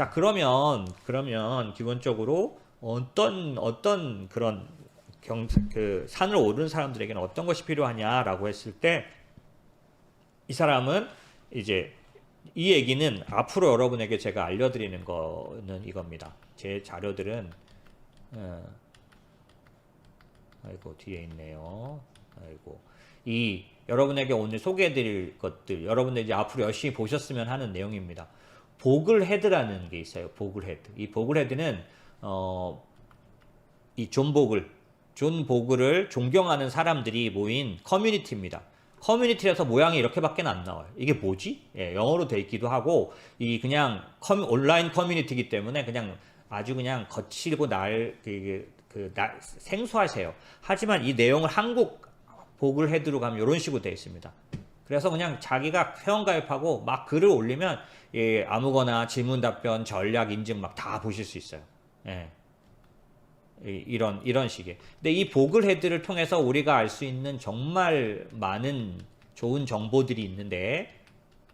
자, 그러면 기본적으로 어떤 그런 그 산을 오르는 사람들에게는 어떤 것이 필요하냐라고 했을 때 이 사람은 이제 이 얘기는 앞으로 여러분에게 제가 알려드리는 거는 이겁니다. 제 자료들은 아이고 뒤에 있네요. 아이고 이 여러분에게 오늘 소개해드릴 것들 여러분들 이제 앞으로 열심히 보셨으면 하는 내용입니다. 보글헤드라는 게 있어요. 보글헤드. 이 보글헤드는 이 존 보글을 존경하는 사람들이 모인 커뮤니티입니다. 커뮤니티라서 모양이 이렇게밖에 안 나와요. 이게 뭐지? 예, 영어로 돼 있기도 하고 이 그냥 온라인 커뮤니티이기 때문에 그냥 아주 그냥 거칠고 생소하세요. 하지만 이 내용을 한국 보글헤드로 가면 이런 식으로 되어 있습니다. 그래서 그냥 자기가 회원가입하고 막 글을 올리면 예, 아무거나 질문 답변 전략 인증 막 다 보실 수 있어요. 예. 이런 식의. 근데 이 보글헤드를 통해서 우리가 알 수 있는 정말 많은 좋은 정보들이 있는데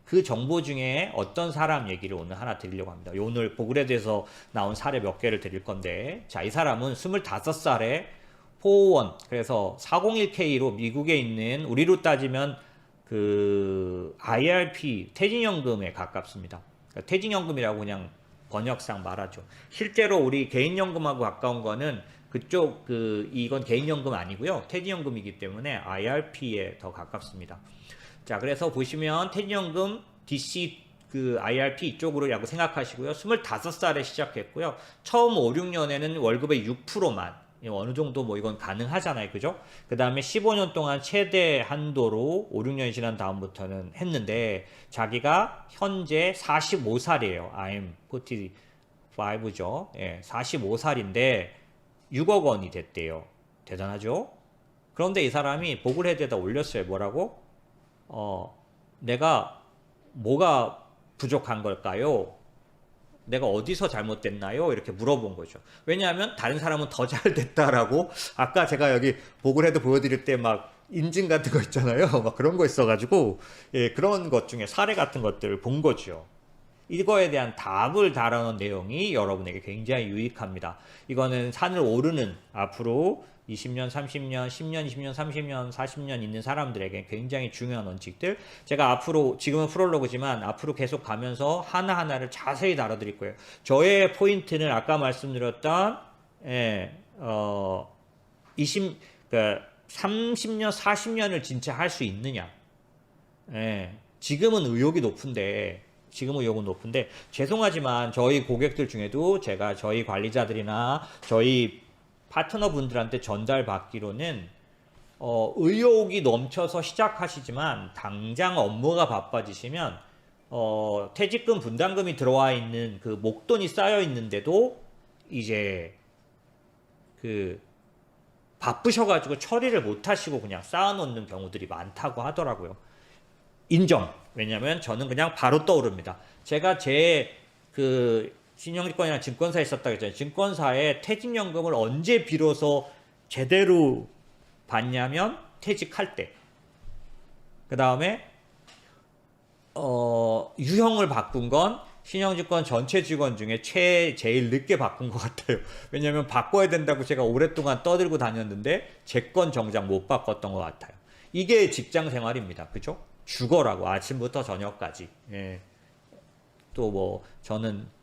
그 정보 중에 어떤 사람 얘기를 오늘 하나 드리려고 합니다. 오늘 보글헤드에서 나온 사례 몇 개를 드릴 건데 자, 이 사람은 25살에 포원 그래서 401k로 미국에 있는 우리로 따지면 그 IRP 퇴직연금에 가깝습니다. 그러니까 퇴직연금이라고 그냥 번역상 말하죠. 실제로 우리 개인연금하고 가까운 거는 그쪽 이건 개인연금 아니고요. 퇴직연금이기 때문에 IRP에 더 가깝습니다. 자, 그래서 보시면 퇴직연금 DC 그 IRP 이쪽으로라고 생각하시고요. 25살에 시작했고요. 처음 5, 6년에는 월급의 6%만 어느 정도 뭐 이건 가능하잖아요. 그죠? 그 다음에 15년 동안 최대 한도로 5, 6년이 지난 다음부터는 했는데 자기가 현재 45살이에요. I'm 45죠. 예, 45살인데 6억 원이 됐대요. 대단하죠? 그런데 이 사람이 보글헤드에다 올렸어요. 뭐라고? 내가 뭐가 부족한 걸까요? 내가 어디서 잘못됐나요? 이렇게 물어본 거죠. 왜냐하면 다른 사람은 더 잘 됐다라고 아까 제가 여기 보글헤드 보여드릴 때 막 인증 같은 거 있잖아요. 막 그런 거 있어가지고 예, 그런 것 중에 사례 같은 것들을 본 거죠. 이거에 대한 답을 다루는 내용이 여러분에게 굉장히 유익합니다. 이거는 산을 오르는 앞으로 20년, 30년, 10년, 20년, 30년, 40년 있는 사람들에게 굉장히 중요한 원칙들 제가 앞으로 지금은 프롤로그지만 앞으로 계속 가면서 하나하나를 자세히 다뤄드릴 거예요. 저의 포인트는 아까 말씀드렸던 30년, 40년을 진짜 할 수 있느냐. 지금은 의욕이 높은데 죄송하지만 저희 고객들 중에도 제가 저희 관리자들이나 저희 파트너 분들한테 전달받기로는 의욕이 넘쳐서 시작하시지만 당장 업무가 바빠지시면 퇴직금 분담금이 들어와 있는 그 목돈이 쌓여 있는데도 이제 그 바쁘셔가지고 처리를 못 하시고 그냥 쌓아놓는 경우들이 많다고 하더라고요. 인정. 왜냐면 저는 그냥 바로 떠오릅니다. 제가 신용증권이나 증권사에 있었다고 했잖아요. 증권사에 퇴직연금을 언제 비로소 제대로 받냐면 퇴직할 때. 그 다음에 유형을 바꾼 건 신용증권 전체 직원 중에 제일 늦게 바꾼 것 같아요. 왜냐면 바꿔야 된다고 제가 오랫동안 떠들고 다녔는데 제 건 정작 못 바꿨던 것 같아요. 이게 직장 생활입니다. 그죠? 죽어라고 아침부터 저녁까지. 예. 또 뭐 저는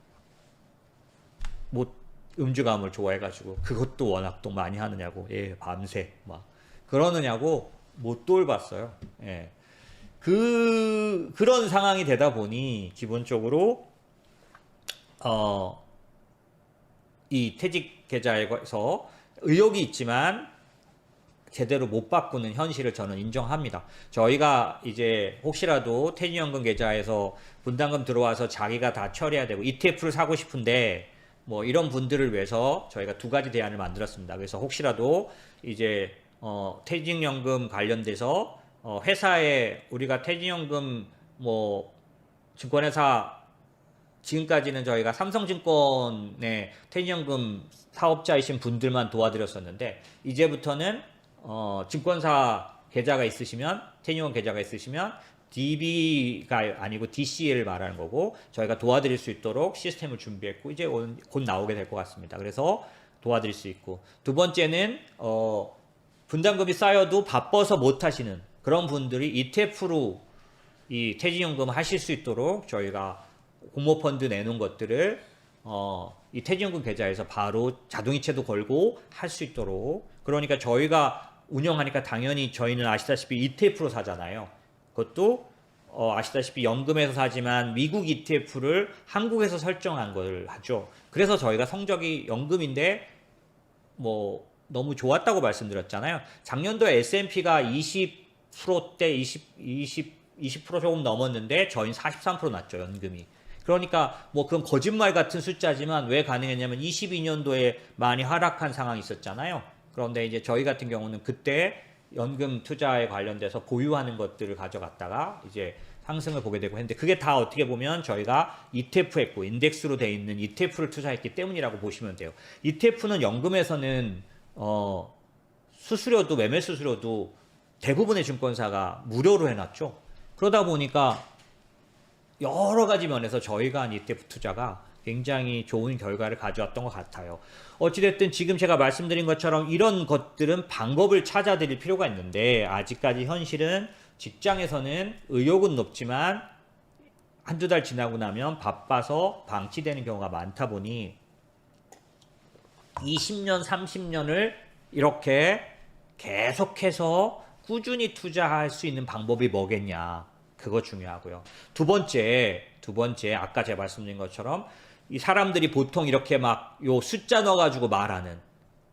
음주감을 좋아해가지고 그것도 워낙 또 많이 하느냐고 예 밤새 막 그러느냐고 못 돌봤어요. 예. 그런 상황이 되다 보니 기본적으로 이 퇴직 계좌에서 의욕이 있지만 제대로 못 바꾸는 현실을 저는 인정합니다. 저희가 이제 혹시라도 퇴직연금 계좌에서 분담금 들어와서 자기가 다 처리해야 되고 ETF를 사고 싶은데 뭐 이런 분들을 위해서 저희가 두 가지 대안을 만들었습니다. 그래서 혹시라도 이제 퇴직연금 관련돼서 회사에 우리가 퇴직연금 뭐 증권회사 지금까지는 저희가 삼성증권의 퇴직연금 사업자이신 분들만 도와드렸었는데 이제부터는 증권사 계좌가 있으시면 퇴직연금 계좌가 있으시면 DB가 아니고 DC를 말하는 거고 저희가 도와드릴 수 있도록 시스템을 준비했고 이제 곧 나오게 될 것 같습니다. 그래서 도와드릴 수 있고 두 번째는 분담금이 쌓여도 바빠서 못 하시는 그런 분들이 ETF로 이 퇴직연금 하실 수 있도록 저희가 공모펀드 내놓은 것들을 이 퇴직연금 계좌에서 바로 자동이체도 걸고 할 수 있도록 그러니까 저희가 운영하니까 당연히 저희는 아시다시피 ETF로 사잖아요. 그것도 아시다시피 연금에서 사지만 미국 ETF를 한국에서 설정한 걸 하죠. 그래서 저희가 성적이 연금인데 뭐 너무 좋았다고 말씀드렸잖아요. 작년도에 S&P가 20%대 20% 조금 넘었는데 저희는 43% 났죠, 연금이. 그러니까 뭐 그건 거짓말 같은 숫자지만 왜 가능했냐면 22년도에 많이 하락한 상황이 있었잖아요. 그런데 이제 저희 같은 경우는 그때 연금 투자에 관련돼서 보유하는 것들을 가져갔다가 이제 상승을 보게 되고 했는데 그게 다 어떻게 보면 저희가 ETF 했고 인덱스로 돼 있는 ETF를 투자했기 때문이라고 보시면 돼요. ETF는 연금에서는 수수료도 매매 수수료도 대부분의 증권사가 무료로 해놨죠. 그러다 보니까 여러 가지 면에서 저희가 한 ETF 투자가 굉장히 좋은 결과를 가져왔던 것 같아요. 어찌됐든 지금 제가 말씀드린 것처럼 이런 것들은 방법을 찾아드릴 필요가 있는데 아직까지 현실은 직장에서는 의욕은 높지만 한두 달 지나고 나면 바빠서 방치되는 경우가 많다 보니 20년, 30년을 이렇게 계속해서 꾸준히 투자할 수 있는 방법이 뭐겠냐. 그거 중요하고요. 두 번째, 아까 제가 말씀드린 것처럼 이 사람들이 보통 이렇게 막 요 숫자 넣어가지고 말하는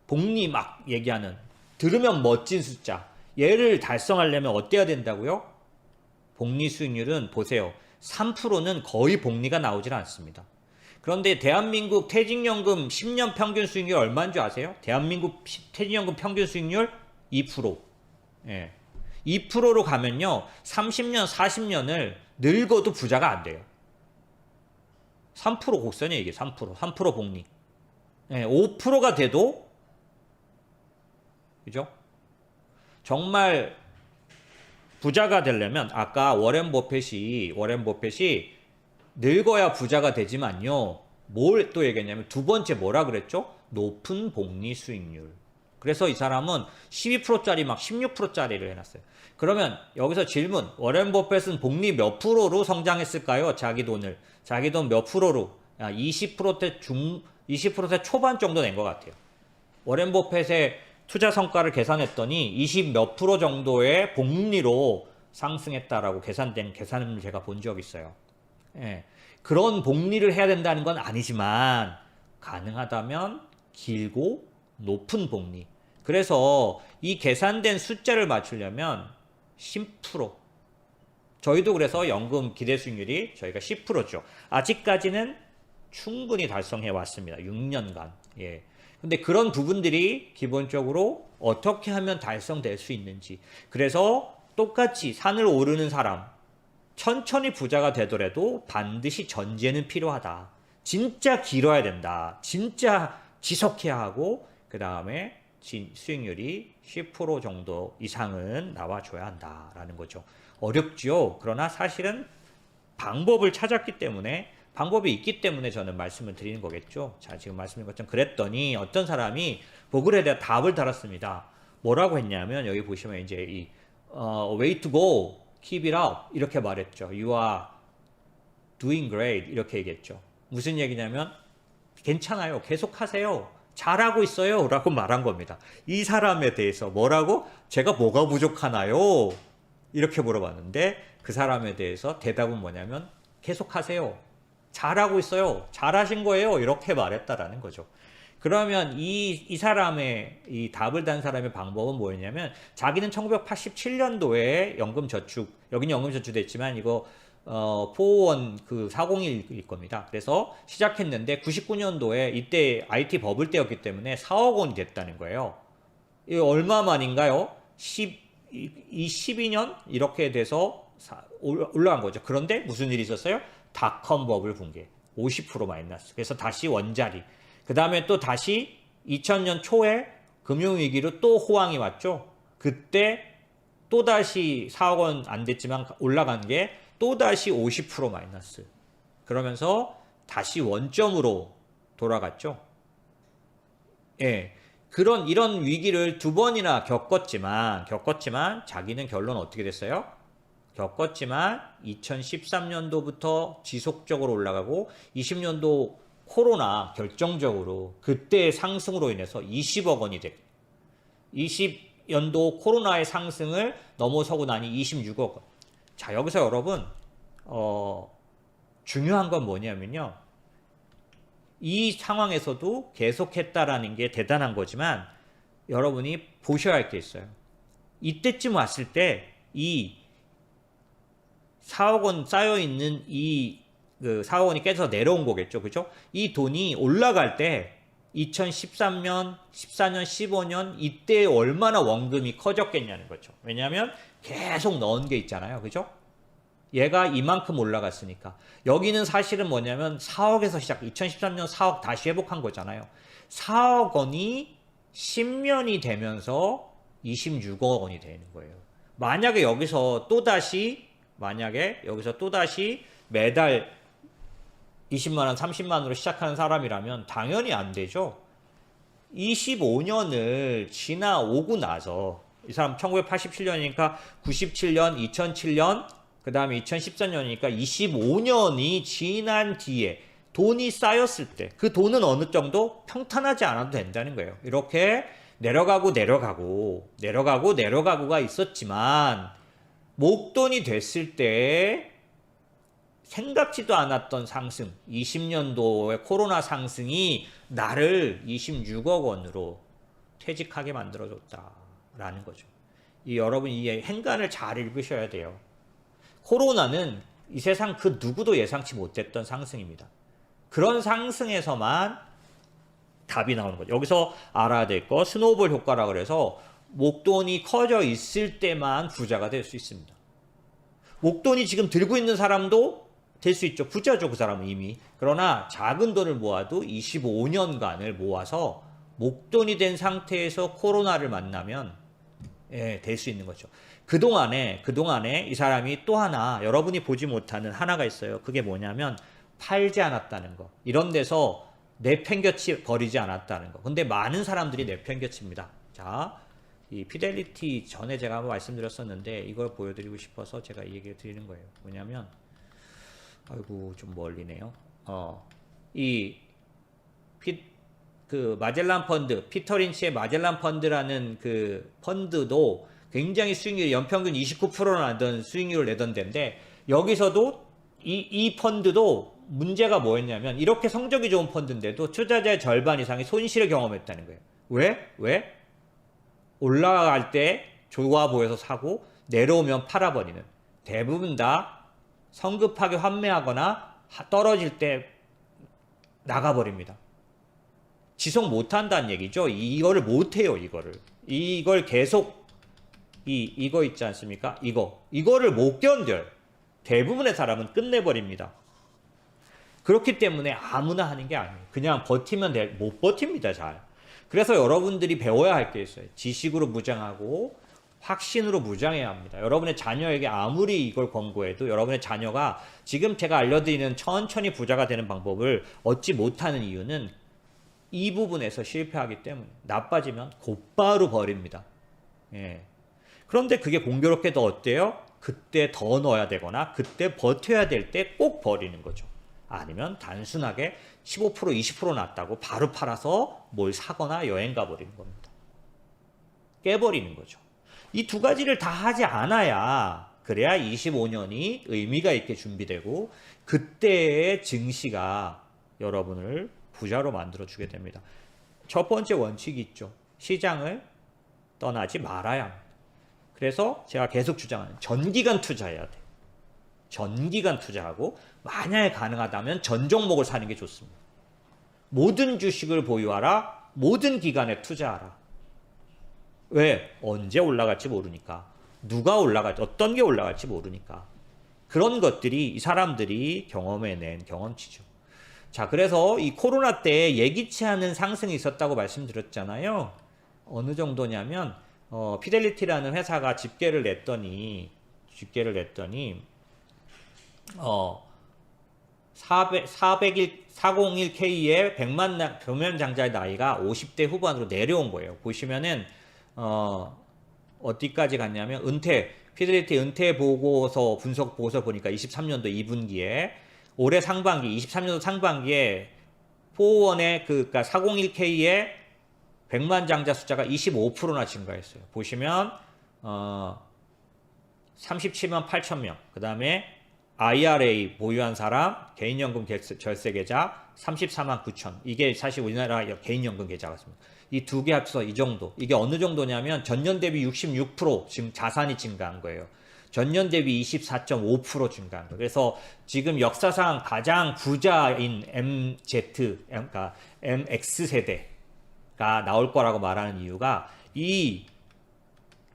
복리 막 얘기하는 들으면 멋진 숫자 얘를 달성하려면 어때야 된다고요? 복리 수익률은 보세요. 3%는 거의 복리가 나오질 않습니다. 그런데 대한민국 퇴직연금 10년 평균 수익률 얼마인 줄 아세요? 대한민국 퇴직연금 평균 수익률 2%. 예. 2%로 가면요. 30년, 40년을 늙어도 부자가 안 돼요. 3% 곡선이에요, 이게 3% 복리. 예, 5%가 돼도 그죠? 정말 부자가 되려면 아까 워렌 버핏이 늙어야 부자가 되지만요. 뭘 또 얘기했냐면 두 번째 뭐라 그랬죠? 높은 복리 수익률. 그래서 이 사람은 12%짜리 막 16%짜리를 해놨어요. 그러면 여기서 질문. 워렌 버핏은 복리 몇 프로로 성장했을까요? 자기 돈 몇 프로로? 20%대 초반 정도 낸 것 같아요. 워렌 버핏의 투자 성과를 계산했더니 20 몇 프로 정도의 복리로 상승했다라고 계산된 계산을 제가 본 적이 있어요. 예. 그런 복리를 해야 된다는 건 아니지만 가능하다면 길고 높은 복리. 그래서 이 계산된 숫자를 맞추려면 10%. 저희도 그래서 연금 기대 수익률이 저희가 10%죠. 아직까지는 충분히 달성해 왔습니다. 6년간. 예. 근데 그런 부분들이 기본적으로 어떻게 하면 달성될 수 있는지. 그래서 똑같이 산을 오르는 사람, 천천히 부자가 되더라도 반드시 전제는 필요하다. 진짜 길어야 된다. 진짜 지속해야 하고 그 다음에 수익률이 10% 정도 이상은 나와줘야 한다라는 거죠. 어렵죠. 그러나 사실은 방법을 찾았기 때문에 방법이 있기 때문에 저는 말씀을 드리는 거겠죠. 자, 지금 말씀드린 것처럼 그랬더니 어떤 사람이 보글에 대한 답을 달았습니다. 뭐라고 했냐면 여기 보시면 이제 이 way to go, keep it up 이렇게 말했죠. You are doing great 이렇게 얘기했죠. 무슨 얘기냐면 괜찮아요. 계속하세요. 잘하고 있어요. 라고 말한 겁니다. 이 사람에 대해서 뭐라고? 제가 뭐가 부족하나요? 이렇게 물어봤는데 그 사람에 대해서 대답은 뭐냐면 계속하세요. 잘하고 있어요. 잘하신 거예요. 이렇게 말했다라는 거죠. 그러면 이 사람의 이 답을 단 사람의 방법은 뭐였냐면 자기는 1987년도에 연금저축 여기는 연금저축 됐지만 이거 401 그 401일 겁니다. 그래서 시작했는데 99년도에 이때 IT 버블 때였기 때문에 4억 원이 됐다는 거예요. 이거 얼마 만인가요? 12년 이렇게 돼서 올라간 거죠. 그런데 무슨 일이 있었어요? 닷컴 버블 붕괴 50% 마이너스. 그래서 다시 원자리. 그 다음에 또 다시 2000년 초에 금융위기로 또 호황이 왔죠. 그때 또다시 4억 원 안 됐지만 올라간 게 또다시 50% 마이너스. 그러면서 다시 원점으로 돌아갔죠. 예. 이런 위기를 두 번이나 겪었지만 자기는 결론 어떻게 됐어요? 겪었지만 2013년도부터 지속적으로 올라가고 20년도 코로나 결정적으로 그때의 상승으로 인해서 20억 원이 됐고 20년도 코로나의 상승을 넘어서고 나니 26억 원. 자, 여기서 여러분 중요한 건 뭐냐면요. 이 상황에서도 계속했다라는 게 대단한 거지만 여러분이 보셔야 할 게 있어요. 이때쯤 왔을 때 이 4억 원 쌓여있는 이 4억 원이 깨져서 내려온 거겠죠. 그죠? 이 돈이 올라갈 때 2013년, 14년, 15년 이때 얼마나 원금이 커졌겠냐는 거죠. 왜냐하면 계속 넣은 게 있잖아요. 그죠? 얘가 이만큼 올라갔으니까. 여기는 사실은 뭐냐면 4억에서 시작, 2013년 4억 다시 회복한 거잖아요. 4억 원이 10년이 되면서 26억 원이 되는 거예요. 만약에 여기서 또다시 매달 20만원, 30만원으로 시작하는 사람이라면 당연히 안 되죠. 25년을 지나오고 나서 이 사람 1987년이니까 97년, 2007년, 그 다음에 2014년이니까 25년이 지난 뒤에 돈이 쌓였을 때 그 돈은 어느 정도 평탄하지 않아도 된다는 거예요. 이렇게 내려가고가 있었지만 목돈이 됐을 때 생각지도 않았던 상승, 20년도의 코로나 상승이 나를 26억 원으로 퇴직하게 만들어줬다라는 거죠. 여러분 이 행간을 잘 읽으셔야 돼요. 코로나는 이 세상 그 누구도 예상치 못했던 상승입니다. 그런 상승에서만 답이 나오는 거죠. 여기서 알아야 될 거 스노우볼 효과라 그래서 목돈이 커져 있을 때만 부자가 될 수 있습니다. 목돈이 지금 들고 있는 사람도 될 수 있죠. 부자죠, 그 사람은 이미. 그러나 작은 돈을 모아도 25년간을 모아서 목돈이 된 상태에서 코로나를 만나면 될 수 있는 거죠. 그동안에 이 사람이 또 하나 여러분이 보지 못하는 하나가 있어요. 그게 뭐냐면 팔지 않았다는 거. 이런 데서 내팽겨치 버리지 않았다는 거. 근데 많은 사람들이 내팽겨칩니다. 자, 이 피델리티 전에 제가 한번 말씀드렸었는데 이걸 보여드리고 싶어서 제가 이 얘기를 드리는 거예요. 뭐냐면 아이고 좀 멀리네요. 그 마젤란 펀드, 피터 린치의 마젤란 펀드라는 그 펀드도 굉장히 수익률이 연평균 29%나 나던 수익률을 내던 데인데 여기서도 이 펀드도 문제가 뭐였냐면 이렇게 성적이 좋은 펀드인데도 투자자의 절반 이상이 손실을 경험했다는 거예요. 왜? 올라갈 때 좋아 보여서 사고 내려오면 팔아버리는, 대부분 다 성급하게 환매하거나 떨어질 때 나가버립니다. 지속 못한다는 얘기죠. 이거를 못해요. 이걸 계속 이거 있지 않습니까? 이거를 못 견뎌요. 대부분의 사람은 끝내버립니다. 그렇기 때문에 아무나 하는 게 아니에요. 그냥 버티면 못 버팁니다. 잘. 그래서 여러분들이 배워야 할 게 있어요. 지식으로 무장하고 확신으로 무장해야 합니다. 여러분의 자녀에게 아무리 이걸 권고해도 여러분의 자녀가 지금 제가 알려드리는 천천히 부자가 되는 방법을 얻지 못하는 이유는 이 부분에서 실패하기 때문에 나빠지면 곧바로 버립니다. 그런데 그게 공교롭게도 어때요? 그때 더 넣어야 되거나 그때 버텨야 될 때 꼭 버리는 거죠. 아니면 단순하게 15% 20% 났다고 바로 팔아서 뭘 사거나 여행 가버리는 겁니다. 깨버리는 거죠. 이 두 가지를 다 하지 않아야 그래야 25년이 의미가 있게 준비되고 그때의 증시가 여러분을 부자로 만들어주게 됩니다. 첫 번째 원칙이 있죠. 시장을 떠나지 말아야 합니다. 그래서 제가 계속 주장하는 전기간 투자해야 돼. 전기간 투자하고 만약에 가능하다면 전 종목을 사는 게 좋습니다. 모든 주식을 보유하라. 모든 기간에 투자하라. 왜? 언제 올라갈지 모르니까. 누가 올라갈지, 어떤 게 올라갈지 모르니까. 그런 것들이 이 사람들이 경험해낸 경험치죠. 자, 그래서 이 코로나 때 예기치 않은 상승이 있었다고 말씀드렸잖아요. 어느 정도냐면 피델리티라는 회사가 집계를 냈더니 401K의 100만 표면장자의 나이가 50대 후반으로 내려온 거예요. 보시면은 어디까지 갔냐면 피델리티 은퇴 보고서 분석 보고서 보니까 23년도 2분기에 올해 상반기 23년도 상반기에 401K의 100만 장자 숫자가 25%나 증가했어요. 보시면 37만 8천 명. 그 다음에 IRA 보유한 사람 개인연금 절세 계좌 34만 9천. 이게 사실 우리나라 개인연금 계좌 같습니다. 이 두 개 합쳐서 이 정도. 이게 어느 정도냐면 전년 대비 66% 지금 자산이 증가한 거예요. 전년 대비 24.5% 증가한 거예요. 그래서 지금 역사상 가장 부자인 그러니까 MX 세대가 나올 거라고 말하는 이유가 이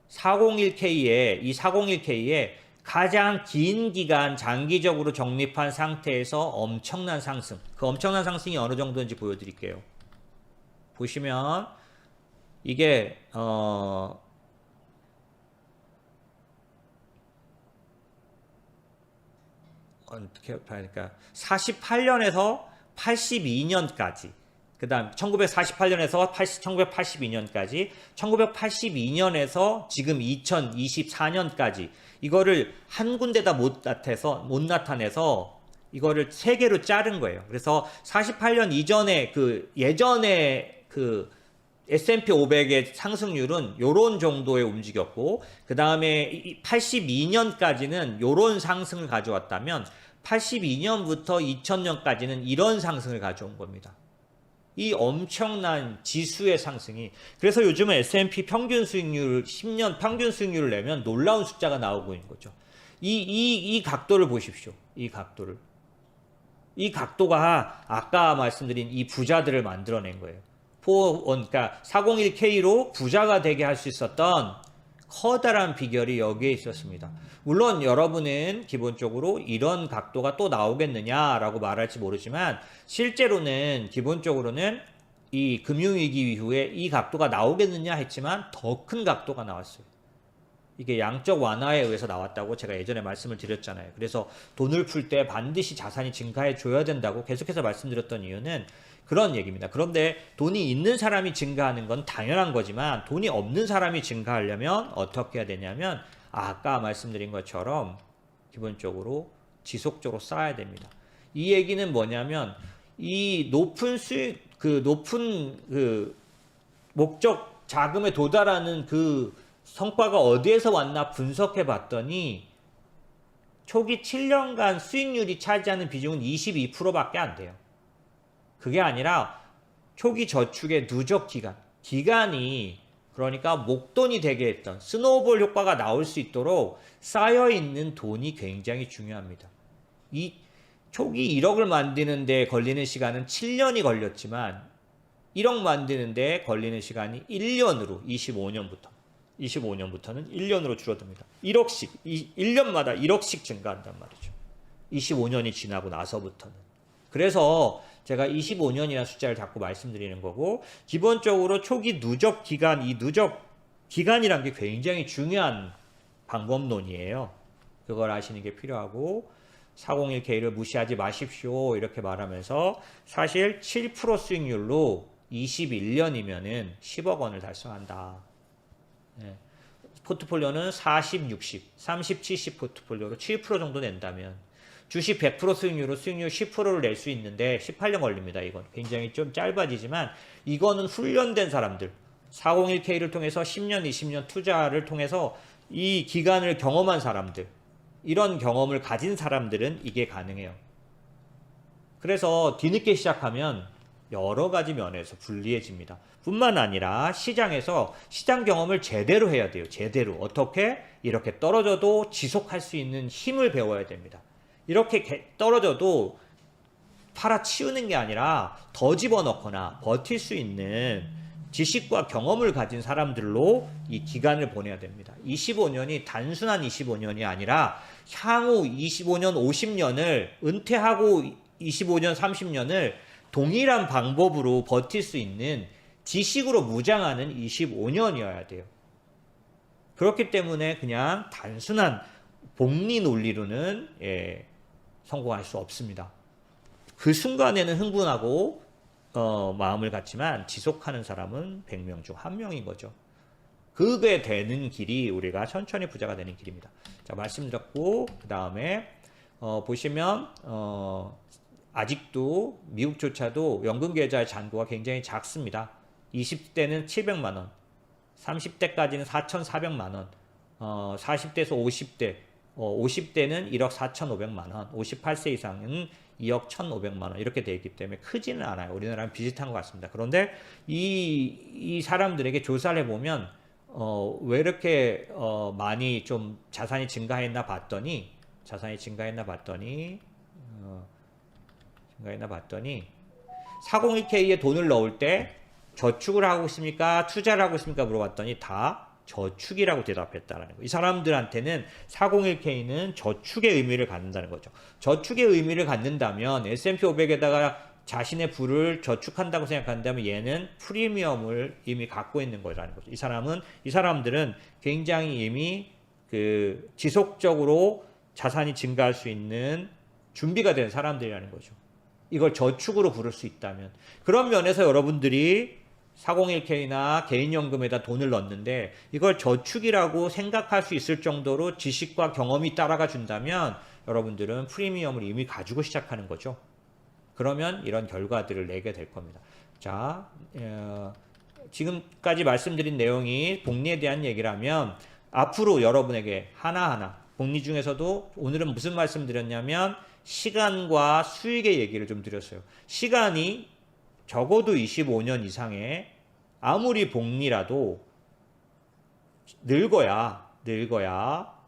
401K에 가장 긴 기간 장기적으로 적립한 상태에서 엄청난 상승. 그 엄청난 상승이 어느 정도인지 보여드릴게요. 보시면 이게 어떻게 봐야니까 48년에서 82년까지 그 다음 1948년에서 1982년까지 1982년에서 지금 2024년까지 이거를 한 군데다 못 나타내서 이거를 세 개로 자른 거예요. 그래서 48년 이전에 예전에 S&P 500의 상승률은 요런 정도에 움직였고 그 다음에 82년까지는 요런 상승을 가져왔다면 82년부터 2000년까지는 이런 상승을 가져온 겁니다. 이 엄청난 지수의 상승이 그래서 요즘은 S&P 평균 수익률 10년 평균 수익률을 내면 놀라운 숫자가 나오고 있는 거죠. 이 각도를 보십시오. 이 각도가 아까 말씀드린 이 부자들을 만들어낸 거예요. 그러니까 401K로 부자가 되게 할 수 있었던 커다란 비결이 여기에 있었습니다. 물론 여러분은 기본적으로 이런 각도가 또 나오겠느냐라고 말할지 모르지만 실제로는 기본적으로는 이 금융위기 이후에 이 각도가 나오겠느냐 했지만 더 큰 각도가 나왔어요. 이게 양적 완화에 의해서 나왔다고 제가 예전에 말씀을 드렸잖아요. 그래서 돈을 풀 때 반드시 자산이 증가해 줘야 된다고 계속해서 말씀드렸던 이유는 그런 얘기입니다. 그런데 돈이 있는 사람이 증가하는 건 당연한 거지만 돈이 없는 사람이 증가하려면 어떻게 해야 되냐면 아까 말씀드린 것처럼 기본적으로 지속적으로 쌓아야 됩니다. 이 얘기는 뭐냐면 이 높은 수익 높은 목적 자금에 도달하는 성과가 어디에서 왔나 분석해 봤더니 초기 7년간 수익률이 차지하는 비중은 22%밖에 안 돼요. 그게 아니라 초기 저축의 누적 기간이 그러니까 목돈이 되게 했던 스노우볼 효과가 나올 수 있도록 쌓여있는 돈이 굉장히 중요합니다. 이 초기 1억을 만드는데 걸리는 시간은 7년이 걸렸지만 1억 만드는데 걸리는 시간이 1년으로 25년부터는 1년으로 줄어듭니다. 1년마다 1억씩 증가한단 말이죠. 25년이 지나고 나서부터는. 그래서 제가 25년이라는 숫자를 자꾸 말씀드리는 거고 기본적으로 초기 누적 기간, 이 누적 기간이란 게 굉장히 중요한 방법론이에요. 그걸 아시는 게 필요하고 401K를 무시하지 마십시오 이렇게 말하면서 사실 7% 수익률로 21년이면은 10억 원을 달성한다. 네. 포트폴리오는 40, 60, 30, 70 포트폴리오로 7% 정도 낸다면 주식 100% 수익률로 수익률 10%를 낼 수 있는데 18년 걸립니다. 이건 굉장히 좀 짧아지지만 이거는 훈련된 사람들 401K를 통해서 10년, 20년 투자를 통해서 이 기간을 경험한 사람들 이런 경험을 가진 사람들은 이게 가능해요. 그래서 뒤늦게 시작하면 여러 가지 면에서 불리해집니다. 뿐만 아니라 시장에서 시장 경험을 제대로 해야 돼요. 제대로. 어떻게? 이렇게 떨어져도 지속할 수 있는 힘을 배워야 됩니다. 이렇게 떨어져도 팔아치우는 게 아니라 더 집어넣거나 버틸 수 있는 지식과 경험을 가진 사람들로 이 기간을 보내야 됩니다. 25년이 단순한 25년이 아니라 향후 25년, 50년을 은퇴하고 25년, 30년을 동일한 방법으로 버틸 수 있는 지식으로 무장하는 25년이어야 돼요. 그렇기 때문에 그냥 단순한 복리 논리로는 성공할 수 없습니다. 그 순간에는 흥분하고 마음을 갖지만 지속하는 사람은 100명 중 1명인 거죠. 그게 되는 길이 우리가 천천히 부자가 되는 길입니다. 자, 말씀드렸고 그 다음에 보시면 아직도 미국조차도 연금 계좌의 잔고가 굉장히 작습니다. 20대는 700만 원, 30대까지는 4,400만 원, 40대에서 50대, 50대는 1억 4,500만 원, 58세 이상은 2억 1,500만 원 이렇게 되어 있기 때문에 크지는 않아요. 우리나라랑 비슷한 것 같습니다. 그런데 이 사람들에게 조사를 해보면 왜 이렇게 많이 좀 자산이 증가했나 봤더니 401k에 돈을 넣을 때 저축을 하고 있습니까? 투자를 하고 있습니까? 물어봤더니 다 저축이라고 대답했다는 거예요. 이 사람들한테는 401k는 저축의 의미를 갖는다는 거죠. 저축의 의미를 갖는다면 S&P 500에다가 자신의 부를 저축한다고 생각한다면 얘는 프리미엄을 이미 갖고 있는 거라는 거죠. 이 사람들은 굉장히 이미 그 지속적으로 자산이 증가할 수 있는 준비가 된 사람들이라는 거죠. 이걸 저축으로 부를 수 있다면. 그런 면에서 여러분들이 401k나 개인연금에다 돈을 넣는데 이걸 저축이라고 생각할 수 있을 정도로 지식과 경험이 따라가 준다면 여러분들은 프리미엄을 이미 가지고 시작하는 거죠. 그러면 이런 결과들을 내게 될 겁니다. 자, 지금까지 말씀드린 내용이 복리에 대한 얘기라면 앞으로 여러분에게 하나하나 복리 중에서도 오늘은 무슨 말씀 드렸냐면 시간과 수익의 얘기를 좀 드렸어요. 시간이 적어도 25년 이상의 아무리 복리라도 늙어야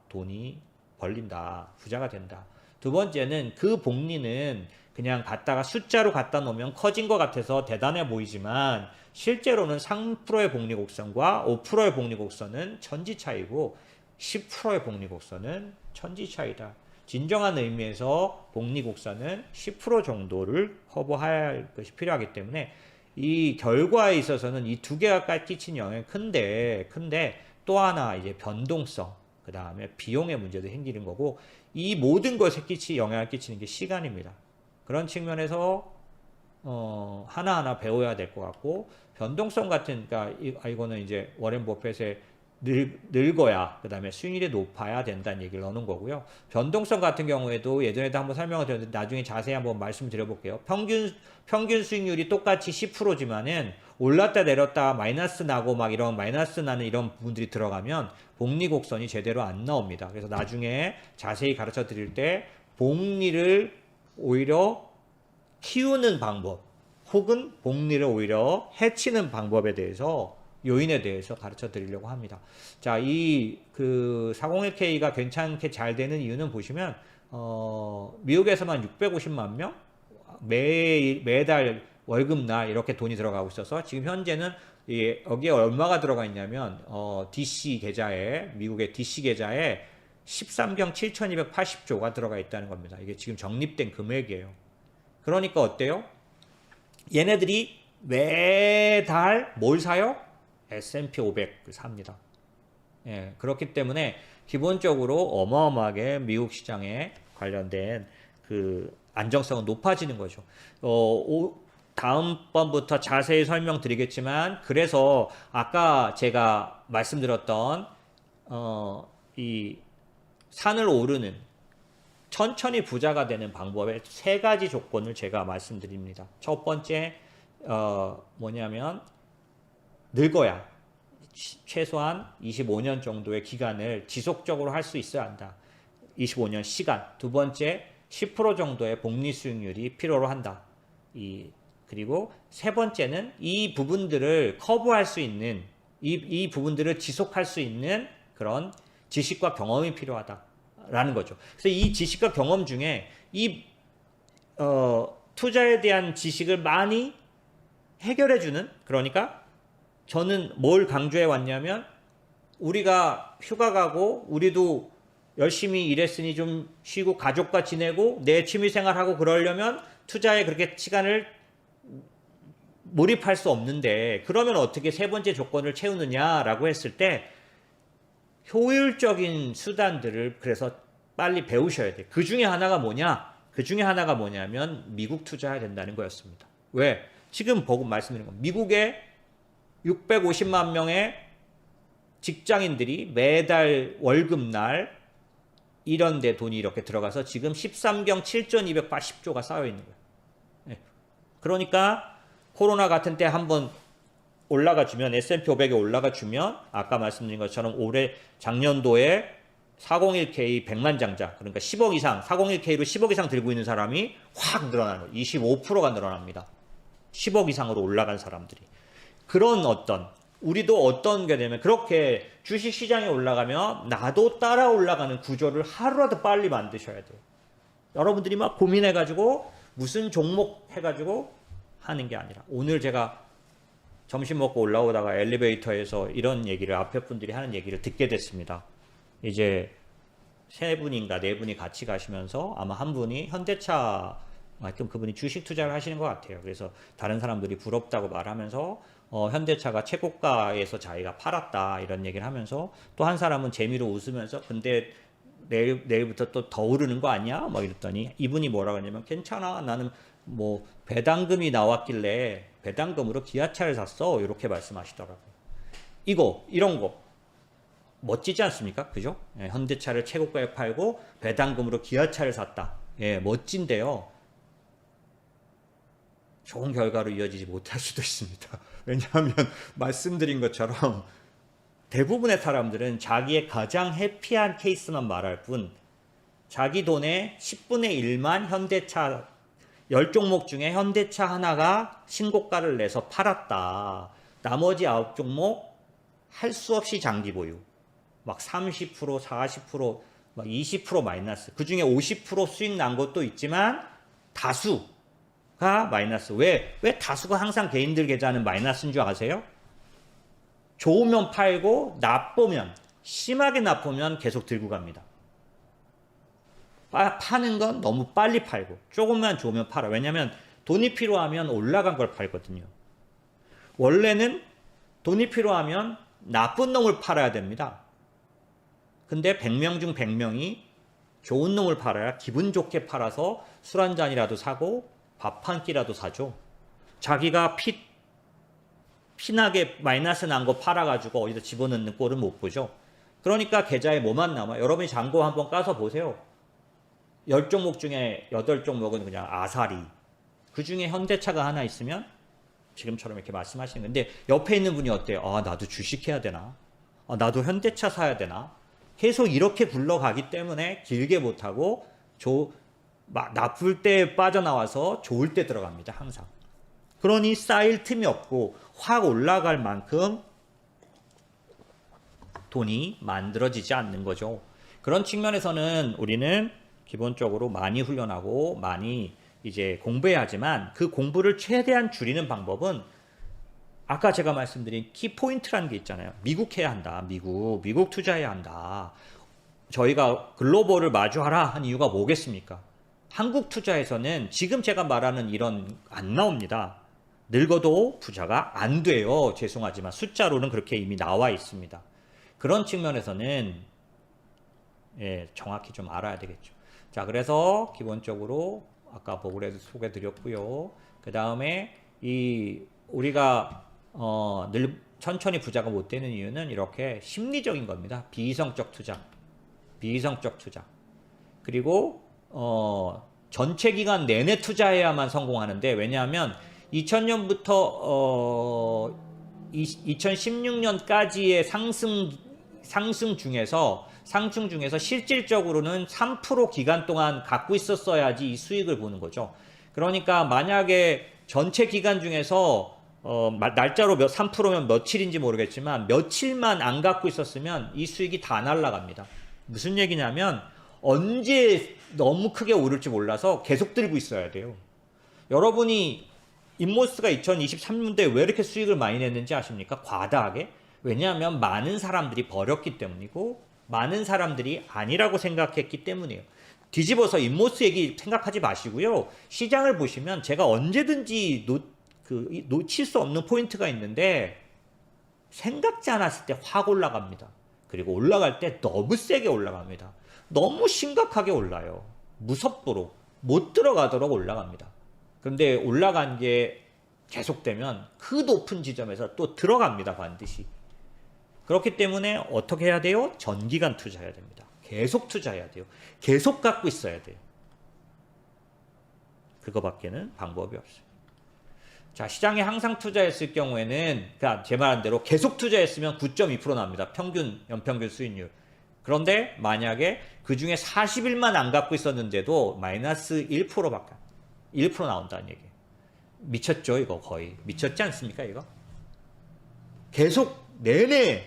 돈이 벌린다. 부자가 된다. 두 번째는 그 복리는 그냥 갖다가 숫자로 갖다 놓으면 커진 것 같아서 대단해 보이지만 실제로는 3%의 복리 곡선과 5%의 복리 곡선은 천지 차이고 10%의 복리 곡선은 천지 차이다. 진정한 의미에서 복리 곡선은 10% 정도를 커버할 것이 필요하기 때문에 이 결과에 있어서는 이 두 개가 끼친 영향이 큰데 또 하나 이제 변동성, 그 다음에 비용의 문제도 생기는 거고 이 모든 것에 영향을 끼치는 게 시간입니다. 그런 측면에서 하나하나 배워야 될 것 같고 변동성 같은 그러니까 이거는 이제 워렌 버핏의 늙어야 그 다음에 수익률이 높아야 된다는 얘기를 넣는 거고요. 변동성 같은 경우에도 예전에도 한번 설명을 드렸는데 나중에 자세히 한번 말씀드려 볼게요. 평균 수익률이 똑같이 10%지만은 올랐다 내렸다 마이너스 나고 막 이런 마이너스 나는 이런 부분들이 들어가면 복리 곡선이 제대로 안 나옵니다. 그래서 나중에 자세히 가르쳐 드릴 때 복리를 오히려 키우는 방법 혹은 복리를 오히려 해치는 방법에 대해서 요인에 대해서 가르쳐 드리려고 합니다. 자, 이 401k가 괜찮게 잘 되는 이유는 보시면 미국에서만 650만 명 매달 월급날 이렇게 돈이 들어가고 있어서 지금 현재는 여기에 얼마가 들어가 있냐면 DC 계좌에 미국의 DC 계좌에 13경 7,280조가 들어가 있다는 겁니다. 이게 지금 적립된 금액이에요. 그러니까 어때요? 얘네들이 매달 뭘 사요? S&P 500을 삽니다. 예, 그렇기 때문에 기본적으로 어마어마하게 미국 시장에 관련된 그 안정성은 높아지는 거죠. 다음번부터 자세히 설명드리겠지만 그래서 아까 제가 말씀드렸던 이 산을 오르는 천천히 부자가 되는 방법의 세 가지 조건을 제가 말씀드립니다. 첫 번째 뭐냐면 늙어야 최소한 25년 정도의 기간을 지속적으로 할 수 있어야 한다. 25년 시간. 두 번째 10% 정도의 복리 수익률이 필요로 한다. 그리고 세 번째는 이 부분들을 커버할 수 있는 이 부분들을 지속할 수 있는 그런 지식과 경험이 필요하다라는 거죠. 그래서 이 지식과 경험 중에 투자에 대한 지식을 많이 해결해주는 그러니까 저는 뭘 강조해 왔냐면 우리가 휴가 가고 우리도 열심히 일했으니 좀 쉬고 가족과 지내고 내 취미생활하고 그러려면 투자에 그렇게 시간을 몰입할 수 없는데 그러면 어떻게 세 번째 조건을 채우느냐라고 했을 때 효율적인 수단들을 그래서 빨리 배우셔야 돼요. 그 중에 하나가 뭐냐? 그 중에 하나가 뭐냐면 미국 투자해야 된다는 거였습니다. 왜? 지금 보고 말씀드린 거. 미국에 650만 명의 직장인들이 매달 월급날 이런 데 돈이 이렇게 들어가서 지금 13경 7,280조가 쌓여 있는 거예요. 네. 그러니까 코로나 같은 때 한번 올라가 주면 S&P 500에 올라가 주면 아까 말씀드린 것처럼 올해 작년도에 401k 100만 장자 그러니까 10억 이상 401k로 10억 이상 들고 있는 사람이 확 늘어나는 거예요. 25%가 늘어납니다. 10억 이상으로 올라간 사람들이. 그런 우리도 어떤 게 되면 그렇게 주식 시장에 올라가면 나도 따라 올라가는 구조를 하루라도 빨리 만드셔야 돼요. 여러분들이 막 고민해가지고 무슨 종목 해가지고 하는 게 아니라 오늘 제가 점심 먹고 올라오다가 엘리베이터에서 이런 얘기를 앞에 분들이 하는 얘기를 듣게 됐습니다. 이제 세 분인가 네 분이 같이 가시면서 아마 한 분이 현대차 하여튼 그분이 주식 투자를 하시는 것 같아요. 그래서 다른 사람들이 부럽다고 말하면서 현대차가 최고가에서 자기가 팔았다 이런 얘기를 하면서 또 한 사람은 재미로 웃으면서 근데 내일부터 또 더 오르는 거 아니야? 막 이랬더니 이분이 뭐라고 하냐면 괜찮아 나는 뭐 배당금이 나왔길래 배당금으로 기아차를 샀어 이렇게 말씀하시더라고요. 이런 거 멋지지 않습니까? 그죠? 예, 현대차를 최고가에 팔고 배당금으로 기아차를 샀다. 예, 멋진데요. 좋은 결과로 이어지지 못할 수도 있습니다. 왜냐하면 말씀드린 것처럼 대부분의 사람들은 자기의 가장 해피한 케이스만 말할 뿐 자기 돈의 10분의 1만 현대차 10종목 중에 현대차 하나가 신고가를 내서 팔았다. 나머지 9종목 할 수 없이 장기 보유. 막 30%, 40%, 막 20% 마이너스. 그 중에 50% 수익 난 것도 있지만 다수가 마이너스. 왜 다수가 항상 개인들 계좌는 마이너스인 줄 아세요? 좋으면 팔고 나쁘면 심하게 나쁘면 계속 들고 갑니다. 파는 건 너무 빨리 팔고 조금만 좋으면 팔아. 왜냐하면 돈이 필요하면 올라간 걸 팔거든요. 원래는 돈이 필요하면 나쁜 놈을 팔아야 됩니다. 근데 100명 중 100명이 좋은 놈을 팔아야 기분 좋게 팔아서 술 한 잔이라도 사고 밥 한 끼라도 사죠. 자기가 피나게 마이너스 난 거 팔아가지고 어디다 집어넣는 꼴은 못 보죠. 그러니까 계좌에 뭐만 남아요? 여러분이 잔고 한번 까서 보세요. 10종목 중에 8종목은 그냥 아사리. 그 중에 현대차가 하나 있으면 지금처럼 이렇게 말씀하시는 건데 옆에 있는 분이 어때요? 아, 나도 주식해야 되나? 아, 나도 현대차 사야 되나? 계속 이렇게 굴러가기 때문에 길게 못하고 나쁠 때 빠져나와서 좋을 때 들어갑니다. 항상. 그러니 쌓일 틈이 없고 확 올라갈 만큼 돈이 만들어지지 않는 거죠. 그런 측면에서는 우리는 기본적으로 많이 훈련하고 많이 이제 공부해야 하지만 그 공부를 최대한 줄이는 방법은 아까 제가 말씀드린 키포인트라는 게 있잖아요. 미국 해야 한다. 미국 투자해야 한다. 저희가 글로벌을 마주하라 한 이유가 뭐겠습니까? 한국 투자에서는 지금 제가 말하는 이런 안 나옵니다. 늙어도 부자가 안 돼요. 죄송하지만 숫자로는 그렇게 이미 나와 있습니다. 그런 측면에서는 정확히 좀 알아야 되겠죠. 자, 그래서 기본적으로 아까 보글에도 소개 드렸고요. 그 다음에 우리가 천천히 부자가 못 되는 이유는 이렇게 심리적인 겁니다. 비이성적 투자. 그리고 전체 기간 내내 투자해야만 성공하는데 왜냐하면 2000년부터 2016년까지의 상승 중에서 실질적으로는 3% 기간 동안 갖고 있었어야지 이 수익을 보는 거죠. 그러니까 만약에 전체 기간 중에서 날짜로 3%면 며칠인지 모르겠지만 며칠만 안 갖고 있었으면 이 수익이 다 날아갑니다. 무슨 얘기냐면 언제 너무 크게 오를지 몰라서 계속 들고 있어야 돼요. 여러분이 인모스가 2023년도에 왜 이렇게 수익을 많이 냈는지 아십니까? 과다하게. 왜냐하면 많은 사람들이 버렸기 때문이고 많은 사람들이 아니라고 생각했기 때문이에요. 뒤집어서 인모스 얘기 생각하지 마시고요. 시장을 보시면 제가 언제든지 놓칠 수 없는 포인트가 있는데 생각지 않았을 때 확 올라갑니다. 그리고 올라갈 때 너무 세게 올라갑니다. 너무 심각하게 올라요. 무섭도록 못 들어가도록 올라갑니다. 그런데 올라간 게 계속되면 그 높은 지점에서 또 들어갑니다. 반드시. 그렇기 때문에 어떻게 해야 돼요? 전기간 투자해야 됩니다. 계속 투자해야 돼요. 계속 갖고 있어야 돼요. 그거밖에는 방법이 없어요. 자, 시장에 항상 투자했을 경우에는, 그러니까 제 말한 대로 계속 투자했으면 9.2% 납니다. 평균, 연평균 수익률. 그런데 만약에 그 중에 40일만 안 갖고 있었는데도 마이너스 1%밖에, 1% 나온다는 얘기예요. 미쳤죠, 이거 거의. 미쳤지 않습니까, 이거? 계속 내내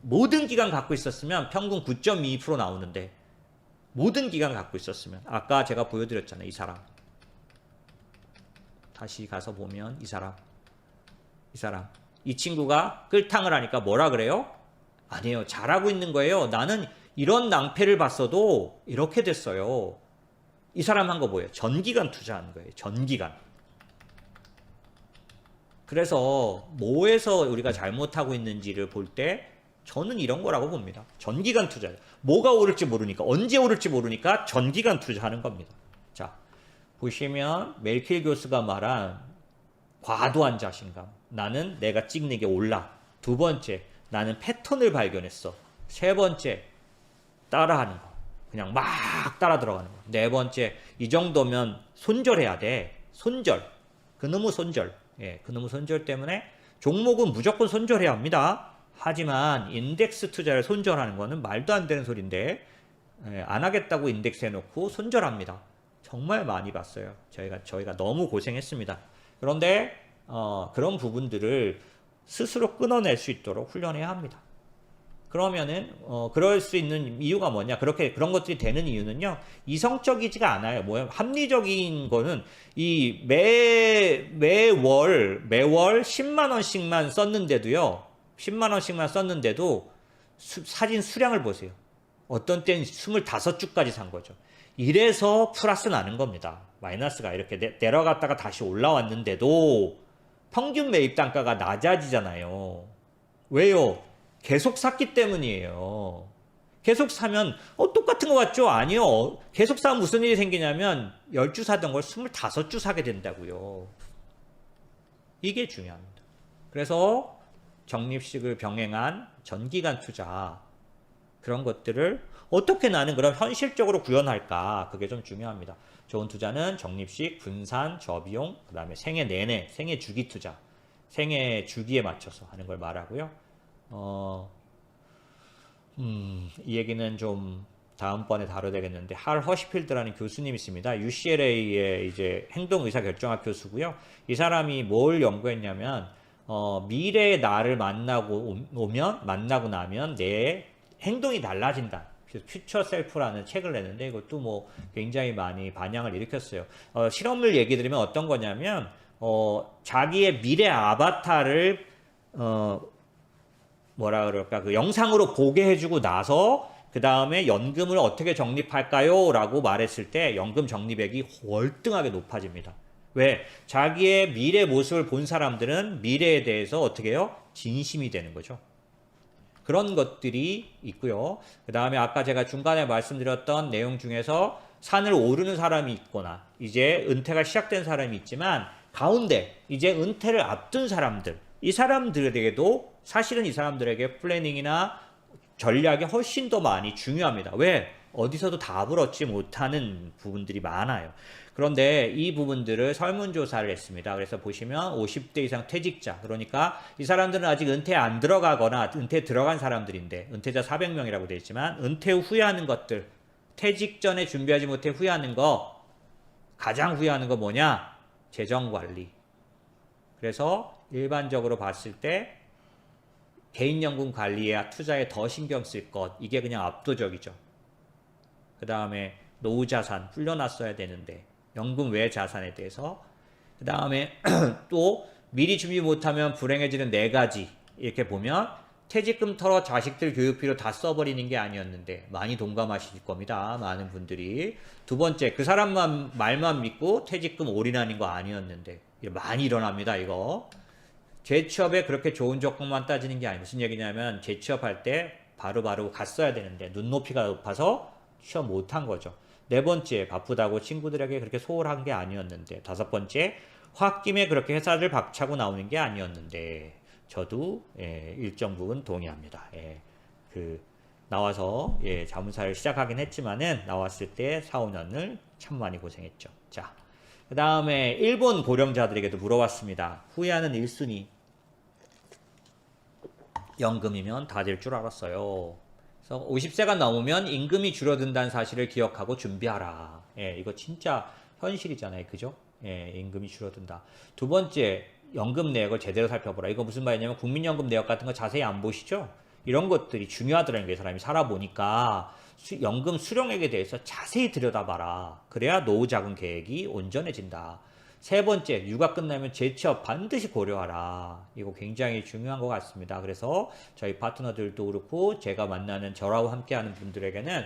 모든 기간 갖고 있었으면 평균 9.2% 나오는데, 모든 기간 갖고 있었으면, 아까 제가 보여드렸잖아요, 이 사람. 다시 가서 보면 이 사람, 이 친구가 끌탕을 하니까 뭐라 그래요? 아니에요, 잘하고 있는 거예요. 나는 이런 낭패를 봤어도 이렇게 됐어요. 이 사람 한 거 뭐예요? 전기간 투자한 거예요. 전기간. 그래서 뭐에서 우리가 잘못하고 있는지를 볼 때 저는 이런 거라고 봅니다. 전기간 투자. 뭐가 오를지 모르니까, 언제 오를지 모르니까 전기간 투자하는 겁니다. 자, 보시면 멜킬 교수가 말한 과도한 자신감. 나는 내가 찍는 게 올라. 두 번째, 나는 패턴을 발견했어. 세 번째, 따라하는 거. 그냥 막 따라 들어가는 거. 네 번째, 이 정도면 손절해야 돼. 손절. 그놈의 손절. 예, 그놈의 손절 때문에 종목은 무조건 손절해야 합니다. 하지만 인덱스 투자를 손절하는 거는 말도 안 되는 소리인데, 예, 안 하겠다고 인덱스 해놓고 손절합니다. 정말 많이 봤어요. 저희가 너무 고생했습니다. 그런데 그런 부분들을 스스로 끊어낼 수 있도록 훈련해야 합니다. 그러면은 그럴 수 있는 이유가 뭐냐? 그런 것들이 되는 이유는요. 이성적이지가 않아요. 뭐야? 합리적인 거는 이 매월 10만 원씩만 썼는데도요. 10만 원씩만 썼는데도 사진 수량을 보세요. 어떤 때는 25주까지 산 거죠. 이래서 플러스 나는 겁니다. 마이너스가 이렇게 내려갔다가 다시 올라왔는데도 평균 매입 단가가 낮아지잖아요. 왜요? 계속 샀기 때문이에요. 계속 사면 똑같은 것 같죠? 아니요. 계속 사면 무슨 일이 생기냐면 10주 사던 걸 25주 사게 된다고요. 이게 중요합니다. 그래서 적립식을 병행한 전기간 투자, 그런 것들을 어떻게 나는 그럼 현실적으로 구현할까? 그게 좀 중요합니다. 좋은 투자는 적립식, 분산, 저비용, 그 다음에 생애 내내, 생애 주기 투자, 생애 주기에 맞춰서 하는 걸 말하고요. 이 얘기는 좀 다음번에 다뤄야 되겠는데, 할 허시필드라는 교수님이 있습니다. UCLA의 이제 행동의사결정학 교수고요. 이 사람이 뭘 연구했냐면, 미래의 나를 만나고 나면 내 행동이 달라진다. 퓨처 셀프라는 책을 냈는데 이것도 뭐 굉장히 많이 반향을 일으켰어요. 실험을 얘기 드리면 어떤 거냐면 자기의 미래 아바타를 뭐라 그럴까, 그 영상으로 보게 해주고 나서 그 다음에 연금을 어떻게 적립할까요? 라고 말했을 때 연금 적립액이 월등하게 높아집니다. 왜? 자기의 미래 모습을 본 사람들은 미래에 대해서 어떻게 해요? 진심이 되는 거죠. 그런 것들이 있고요. 그 다음에 아까 제가 중간에 말씀드렸던 내용 중에서 산을 오르는 사람이 있거나 이제 은퇴가 시작된 사람이 있지만 가운데 이제 은퇴를 앞둔 사람들, 이 사람들에게도 사실은 이 사람들에게 플래닝이나 전략이 훨씬 더 많이 중요합니다. 왜? 어디서도 답을 얻지 못하는 부분들이 많아요. 그런데 이 부분들을 설문조사를 했습니다. 그래서 보시면 50대 이상 퇴직자, 그러니까 이 사람들은 아직 은퇴 안 들어가거나 은퇴 들어간 사람들인데 은퇴자 400명이라고 되어 있지만 은퇴 후 후회하는 것들, 퇴직 전에 준비하지 못해 후회하는 거, 가장 후회하는 거 뭐냐? 재정관리. 그래서 일반적으로 봤을 때 개인연금 관리에 투자에 더 신경 쓸 것, 이게 그냥 압도적이죠. 그 다음에 노후자산 불려놨어야 되는데 연금 외 자산에 대해서, 그 다음에 또 미리 준비 못하면 불행해지는 4가지, 이렇게 보면 퇴직금 털어 자식들 교육비로 다 써버리는 게 아니었는데, 많이 동감하실 겁니다. 많은 분들이. 두 번째, 그 사람만 말만 믿고 퇴직금 올인하는 거 아니었는데, 많이 일어납니다. 이거 재취업에 그렇게 좋은 조건만 따지는 게 아니에요. 무슨 얘기냐면 재취업할 때 바로바로 갔어야 되는데 눈높이가 높아서 취업 못한 거죠. 네 번째, 바쁘다고 친구들에게 그렇게 소홀한 게 아니었는데. 다섯 번째, 홧김에 그렇게 회사를 박차고 나오는 게 아니었는데. 저도 일정 부분 동의합니다. 나와서 자문사를 시작하긴 했지만은 나왔을 때 4, 5년을 참 많이 고생했죠. 자, 그 다음에 일본 고령자들에게도 물어봤습니다. 후회하는 1순위. 연금이면 다 될 줄 알았어요. 그래서 50세가 넘으면 임금이 줄어든다는 사실을 기억하고 준비하라. 이거 진짜 현실이잖아요. 그죠? 임금이 줄어든다. 두 번째, 연금 내역을 제대로 살펴보라. 이거 무슨 말이냐면 국민연금 내역 같은 거 자세히 안 보시죠? 이런 것들이 중요하더라는 게 사람이 살아보니까 연금 수령액에 대해서 자세히 들여다봐라. 그래야 노후자금 계획이 온전해진다. 세 번째, 육아 끝나면 재취업 반드시 고려하라. 이거 굉장히 중요한 것 같습니다. 그래서 저희 파트너들도 그렇고 제가 만나는 저라고 함께하는 분들에게는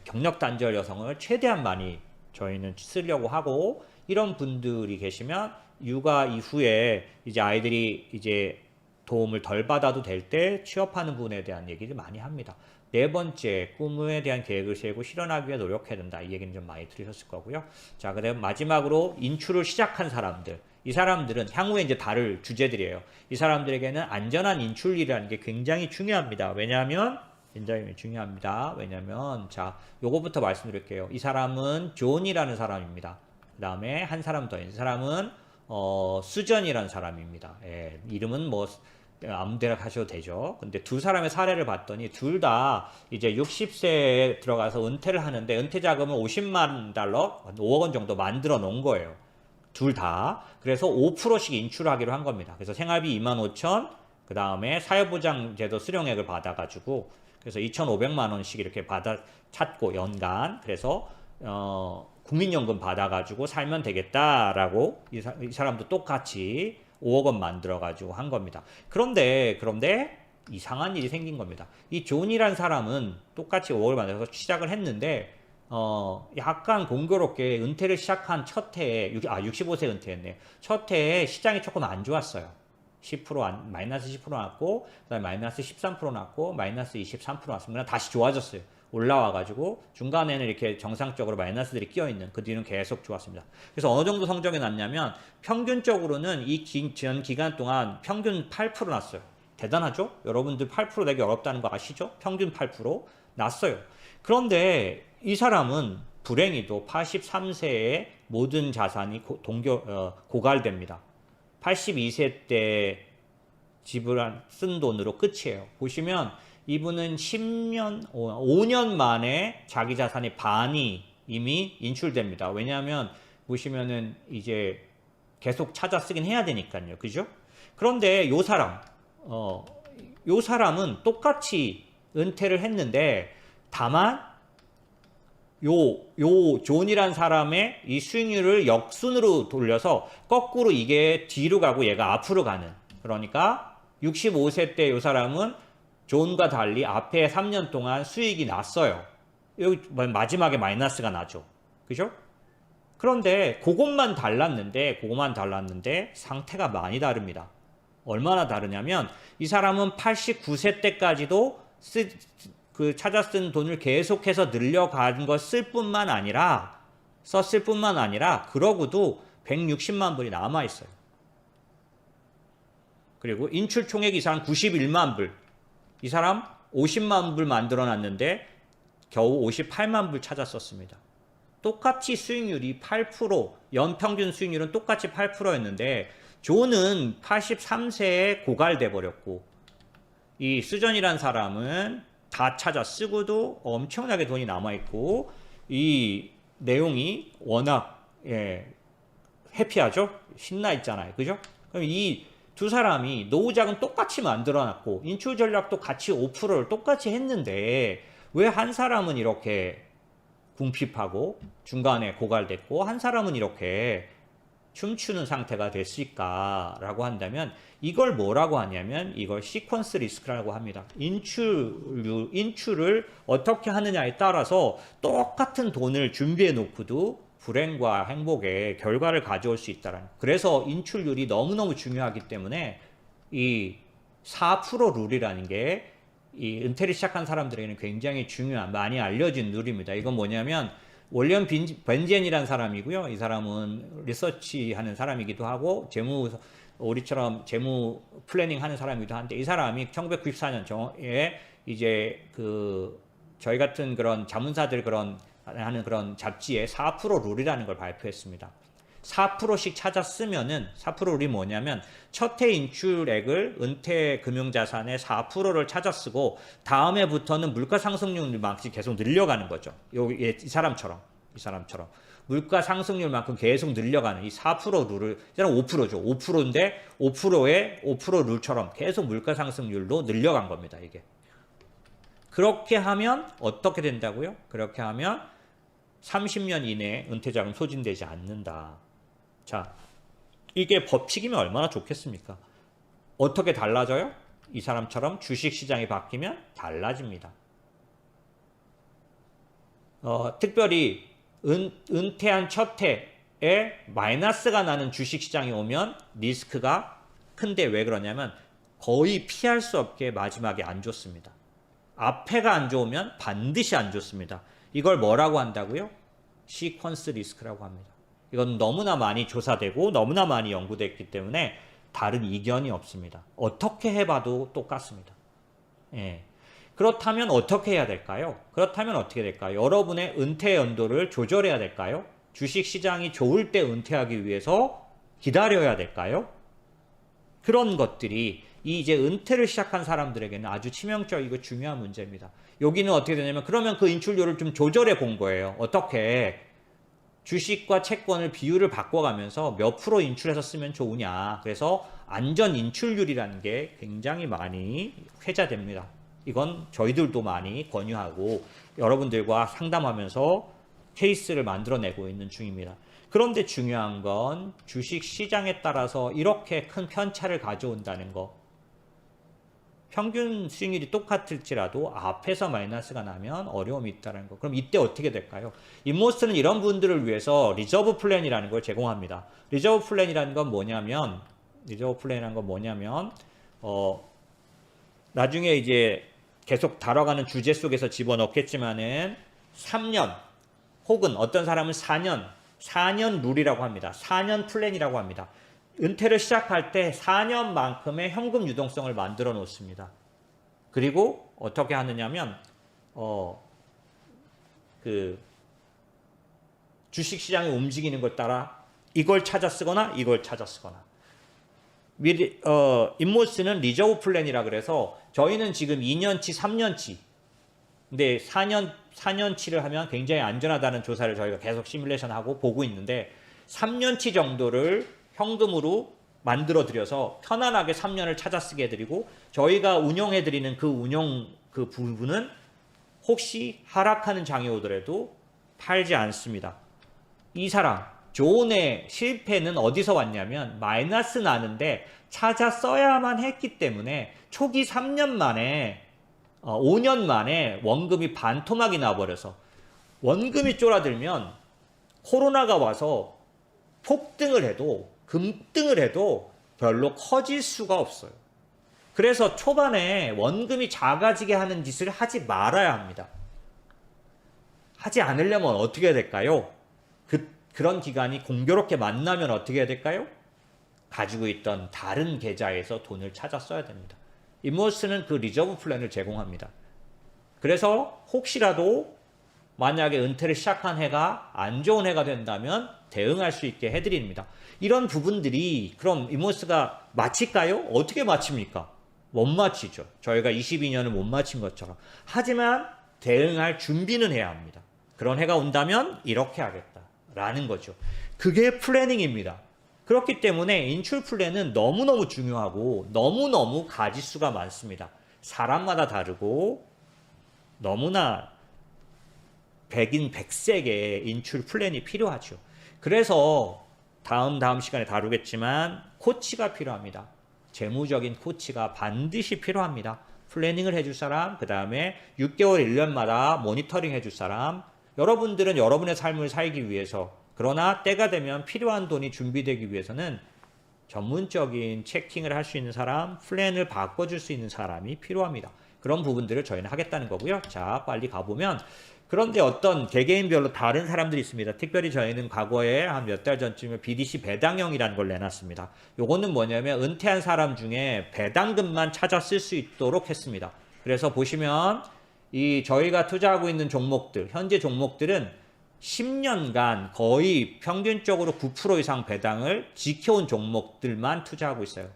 경력 단절 여성을 최대한 많이 저희는 쓰려고 하고, 이런 분들이 계시면 육아 이후에 이제 아이들이 이제 도움을 덜 받아도 될 때 취업하는 부분에 대한 얘기를 많이 합니다. 네 번째, 꿈에 대한 계획을 세우고 실현하기 위해 노력해야 된다. 이 얘기는 좀 많이 들으셨을 거고요. 자, 그다음 마지막으로 인출을 시작한 사람들. 이 사람들은 향후에 이제 다룰 주제들이에요. 이 사람들에게는 안전한 인출이라는 게 굉장히 중요합니다. 왜냐하면 굉장히 중요합니다. 왜냐하면 자, 요거부터 말씀드릴게요. 이 사람은 존이라는 사람입니다. 그 다음에 한 사람 더 있는 사람은 수전이라는 사람입니다. 이름은 뭐 아무데나 하셔도 되죠. 근데 두 사람의 사례를 봤더니 둘 다 이제 60세에 들어가서 은퇴를 하는데 은퇴 자금을 50만 달러, 5억 원 정도 만들어 놓은 거예요. 둘 다. 그래서 5%씩 인출하기로 한 겁니다. 그래서 생활비 25,000, 그 다음에 사회보장제도 수령액을 받아가지고 그래서 2,500만 원씩 이렇게 찾고 연간. 그래서 국민연금 받아가지고 살면 되겠다라고 이 사람도 똑같이 5억 원 만들어가지고 한 겁니다. 그런데 이상한 일이 생긴 겁니다. 이 존이란 사람은 똑같이 5억을 만들어서 시작을 했는데 약간 공교롭게 은퇴를 시작한 첫 해에 65세 은퇴했네요. 첫 해에 시장이 조금 안 좋았어요. 10% 마이너스 10% 났고, 그다음에 마이너스 13% 났고, 마이너스 23% 났습니다. 다시 좋아졌어요. 올라와가지고 중간에는 이렇게 정상적으로 마이너스들이 끼어있는, 그 뒤는 계속 좋았습니다. 그래서 어느 정도 성적이 났냐면 평균적으로는 이 전 기간 동안 평균 8% 났어요. 대단하죠? 여러분들 8% 내기 어렵다는 거 아시죠? 평균 8% 났어요. 그런데 이 사람은 불행히도 83세에 모든 자산이 고갈됩니다. 82세 때 쓴 돈으로 끝이에요. 보시면 이분은 5년 만에 자기 자산의 반이 이미 인출됩니다. 왜냐하면 보시면은 이제 계속 찾아 쓰긴 해야 되니까요. 그죠? 그런데 요 사람은 똑같이 은퇴를 했는데 다만 요 존이란 사람의 이 수익률을 역순으로 돌려서 거꾸로 이게 뒤로 가고 얘가 앞으로 가는, 그러니까 65세 때 요 사람은 존과 달리 앞에 3년 동안 수익이 났어요. 여기 마지막에 마이너스가 나죠. 그죠? 그런데 그것만 달랐는데 상태가 많이 다릅니다. 얼마나 다르냐면 이 사람은 89세 때까지도 찾아 쓴 돈을 계속해서 늘려간 거 썼을 뿐만 아니라 그러고도 160만 불이 남아 있어요. 그리고 인출 총액이 이 사람 91만 불. 이 사람 50만 불 만들어 놨는데 겨우 58만 불 찾아 썼습니다. 똑같이 수익률이 8%, 연평균 수익률은 똑같이 8%였는데 존은 83세에 고갈돼 버렸고 이 수전이란 사람은 다 찾아 쓰고도 엄청나게 돈이 남아있고, 이 내용이 워낙 해피하죠? 신나 있잖아요. 그죠? 그럼 이 두 사람이 노후자금 똑같이 만들어놨고 인출 전략도 같이 5%를 똑같이 했는데 왜 한 사람은 이렇게 궁핍하고 중간에 고갈됐고 한 사람은 이렇게 춤추는 상태가 됐을까라고 한다면 이걸 뭐라고 하냐면 이걸 시퀀스 리스크라고 합니다. 인출을 어떻게 하느냐에 따라서 똑같은 돈을 준비해 놓고도 불행과 행복의 결과를 가져올 수 있다는. 그래서 인출률이 너무너무 중요하기 때문에 이 4% 룰이라는 게 이 은퇴를 시작한 사람들에게는 굉장히 중요한, 많이 알려진 룰입니다. 이건 뭐냐면 월리엄 벤젠이라는 사람이고요. 이 사람은 리서치 하는 사람이기도 하고 우리처럼 재무 플래닝 하는 사람이기도 한데, 이 사람이 1994년에 이제 저희 같은 그런 자문사들 하는 그런 잡지에 4% 룰이라는 걸 발표했습니다. 4%씩 찾아 쓰면은 4% 룰이 뭐냐면 첫 해 인출액을 은퇴 금융자산의 4%를 찾아 쓰고 다음해부터는 물가 상승률만큼 계속 늘려가는 거죠. 이 사람처럼 물가 상승률만큼 계속 늘려가는 이 4% 룰을, 이 사람 5%죠. 5%인데 5%의 5% 룰처럼 계속 물가 상승률로 늘려간 겁니다. 이게. 그렇게 하면 어떻게 된다고요? 그렇게 하면 30년 이내에 은퇴자금 소진되지 않는다. 자, 이게 법칙이면 얼마나 좋겠습니까? 어떻게 달라져요? 이 사람처럼 주식시장이 바뀌면 달라집니다. 특별히 은퇴한 첫 해에 마이너스가 나는 주식시장이 오면 리스크가 큰데, 왜 그러냐면 거의 피할 수 없게 마지막에 안 좋습니다. 앞에가 안 좋으면 반드시 안 좋습니다. 이걸 뭐라고 한다고요? 시퀀스 리스크라고 합니다. 이건 너무나 많이 조사되고 너무나 많이 연구됐기 때문에 다른 이견이 없습니다. 어떻게 해봐도 똑같습니다. 예. 그렇다면 어떻게 해야 될까요? 그렇다면 어떻게 될까요? 여러분의 은퇴 연도를 조절해야 될까요? 주식시장이 좋을 때 은퇴하기 위해서 기다려야 될까요? 그런 것들이 이제 은퇴를 시작한 사람들에게는 아주 치명적이고 중요한 문제입니다. 여기는 어떻게 되냐면, 그러면 그 인출률을 좀 조절해 본 거예요. 어떻게? 주식과 채권을 비율을 바꿔가면서 몇 프로 인출해서 쓰면 좋으냐. 그래서 안전 인출률이라는 게 굉장히 많이 회자됩니다. 이건 저희들도 많이 권유하고 여러분들과 상담하면서 케이스를 만들어내고 있는 중입니다. 그런데 중요한 건 주식 시장에 따라서 이렇게 큰 편차를 가져온다는 거. 평균 수익률이 똑같을지라도 앞에서 마이너스가 나면 어려움이 있다는 거. 그럼 이때 어떻게 될까요? 인모스트는 이런 분들을 위해서 리저브 플랜이라는 걸 제공합니다. 리저브 플랜이라는 건 뭐냐면, 나중에 이제 계속 다뤄가는 주제 속에서 집어넣겠지만은 3년 혹은 어떤 사람은 4년 룰이라고 합니다. 4년 플랜이라고 합니다. 은퇴를 시작할 때 4년만큼의 현금 유동성을 만들어 놓습니다. 그리고 어떻게 하느냐면 주식시장이 움직이는 것 따라 이걸 찾아 쓰거나 이걸 찾아 쓰거나. 인모스는 리저브 플랜이라 그래서 저희는 지금 2년치, 3년치, 근데 4년치를 하면 굉장히 안전하다는 조사를 저희가 계속 시뮬레이션하고 보고 있는데, 3년치 정도를 현금으로 만들어 드려서 편안하게 3년을 찾아 쓰게 해드리고, 저희가 운영해 드리는 그 부분은 혹시 하락하는 장이 오더라도 팔지 않습니다. 이 사람 존의 실패는 어디서 왔냐면, 마이너스 나는데 찾아 써야만 했기 때문에 초기 3년 만에 5년 만에 원금이 반토막이 나버려서, 원금이 쫄아들면 코로나가 와서 폭등을 해도 금등을 해도 별로 커질 수가 없어요. 그래서 초반에 원금이 작아지게 하는 짓을 하지 말아야 합니다. 하지 않으려면 어떻게 해야 될까요? 그런 기간이 공교롭게 만나면 어떻게 해야 될까요? 가지고 있던 다른 계좌에서 돈을 찾아 써야 됩니다. 인모스는 그 리저브 플랜을 제공합니다. 그래서 혹시라도 만약에 은퇴를 시작한 해가 안 좋은 해가 된다면 대응할 수 있게 해드립니다. 이런 부분들이, 그럼 인모스가 마칠까요? 어떻게 마칩니까? 못 마치죠. 저희가 22년을 못 마친 것처럼. 하지만 대응할 준비는 해야 합니다. 그런 해가 온다면 이렇게 하겠다라는 거죠. 그게 플래닝입니다. 그렇기 때문에 인출 플랜은 너무너무 중요하고 너무너무 가지수가 많습니다. 사람마다 다르고 너무나 백색의 인출 플랜이 필요하죠. 그래서 다음 시간에 다루겠지만 코치가 필요합니다. 재무적인 코치가 반드시 필요합니다. 플래닝을 해줄 사람, 그 다음에 6개월, 1년마다 모니터링 해줄 사람. 여러분들은 여러분의 삶을 살기 위해서, 그러나 때가 되면 필요한 돈이 준비되기 위해서는 전문적인 체킹을 할 수 있는 사람, 플랜을 바꿔줄 수 있는 사람이 필요합니다. 그런 부분들을 저희는 하겠다는 거고요. 자, 빨리 가보면 그런데 어떤 개개인별로 다른 사람들이 있습니다. 특별히 저희는 과거에 한 몇 달 전쯤에 BDC 배당형이라는 걸 내놨습니다. 요거는 뭐냐면 은퇴한 사람 중에 배당금만 찾아 쓸 수 있도록 했습니다. 그래서 보시면 이 저희가 투자하고 있는 종목들, 현재 종목들은 10년간 거의 평균적으로 9% 이상 배당을 지켜온 종목들만 투자하고 있어요.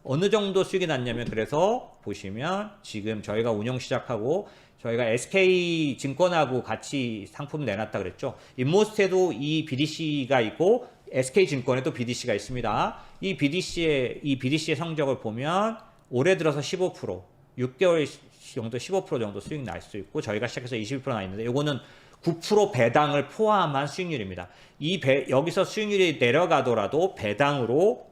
어느 정도 수익이 났냐면 그래서 보시면 지금 저희가 운영 시작하고 저희가 SK증권하고 같이 상품 내놨다 그랬죠. 인모스트에도 이 BDC가 있고 SK증권에도 BDC가 있습니다. 이 BDC의 성적을 보면 올해 들어서 15%, 6개월 정도 15% 정도 수익 날 수 있고 저희가 시작해서 21%나 있는데 이거는 9% 배당을 포함한 수익률입니다. 여기서 수익률이 내려가더라도 배당으로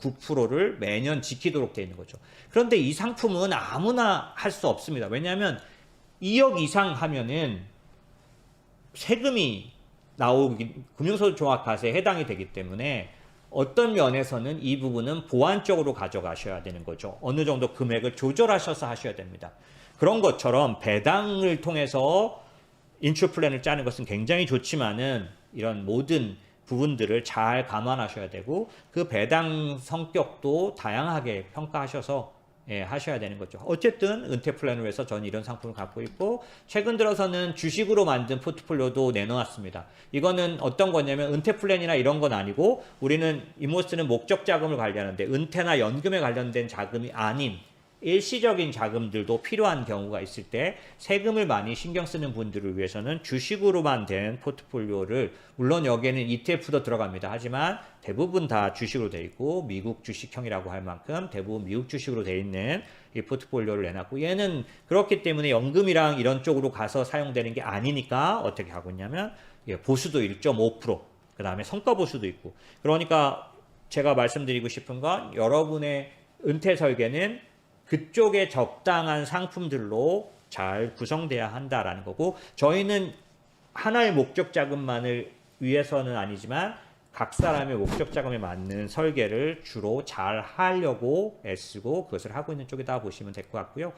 9%를 매년 지키도록 되어 있는 거죠. 그런데 이 상품은 아무나 할 수 없습니다. 왜냐하면 2억 이상 하면은 세금이 금융소득종합과세에 해당이 되기 때문에 어떤 면에서는 이 부분은 보완적으로 가져가셔야 되는 거죠. 어느 정도 금액을 조절하셔서 하셔야 됩니다. 그런 것처럼 배당을 통해서 인출 플랜을 짜는 것은 굉장히 좋지만은 이런 모든 부분들을 잘 감안하셔야 되고 그 배당 성격도 다양하게 평가하셔서 하셔야 되는 거죠. 어쨌든 은퇴 플랜을 위해서 저는 이런 상품을 갖고 있고 최근 들어서는 주식으로 만든 포트폴리오도 내놓았습니다. 이거는 어떤 거냐면 은퇴 플랜이나 이런 건 아니고 우리는 이모스트는 목적 자금을 관리하는데 은퇴나 연금에 관련된 자금이 아닌 일시적인 자금들도 필요한 경우가 있을 때 세금을 많이 신경 쓰는 분들을 위해서는 주식으로만 된 포트폴리오를 물론 여기에는 ETF도 들어갑니다. 하지만 대부분 다 주식으로 되어 있고 미국 주식형이라고 할 만큼 대부분 미국 주식으로 되어 있는 이 포트폴리오를 내놨고 얘는 그렇기 때문에 연금이랑 이런 쪽으로 가서 사용되는 게 아니니까 어떻게 하고 있냐면 보수도 1.5% 그 다음에 성과 보수도 있고 그러니까 제가 말씀드리고 싶은 건 여러분의 은퇴 설계는 그쪽에 적당한 상품들로 잘 구성돼야 한다라는 거고 저희는 하나의 목적 자금만을 위해서는 아니지만 각 사람의 목적 자금에 맞는 설계를 주로 잘 하려고 애쓰고 그것을 하고 있는 쪽이다 보시면 될 것 같고요.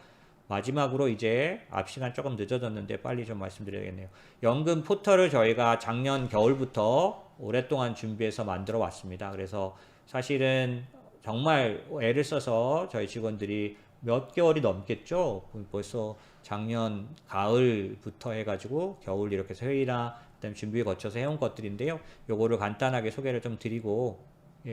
마지막으로 이제 앞 시간 조금 늦어졌는데 빨리 좀 말씀드려야겠네요. 연금 포털을 저희가 작년 겨울부터 오랫동안 준비해서 만들어 왔습니다. 그래서 사실은 정말 애를 써서 저희 직원들이 몇 개월이 넘겠죠. 벌써 작년 가을부터 해가지고 겨울 이렇게 해서 회의나 그다음에 준비에 거쳐서 해온 것들인데요. 요거를 간단하게 소개를 좀 드리고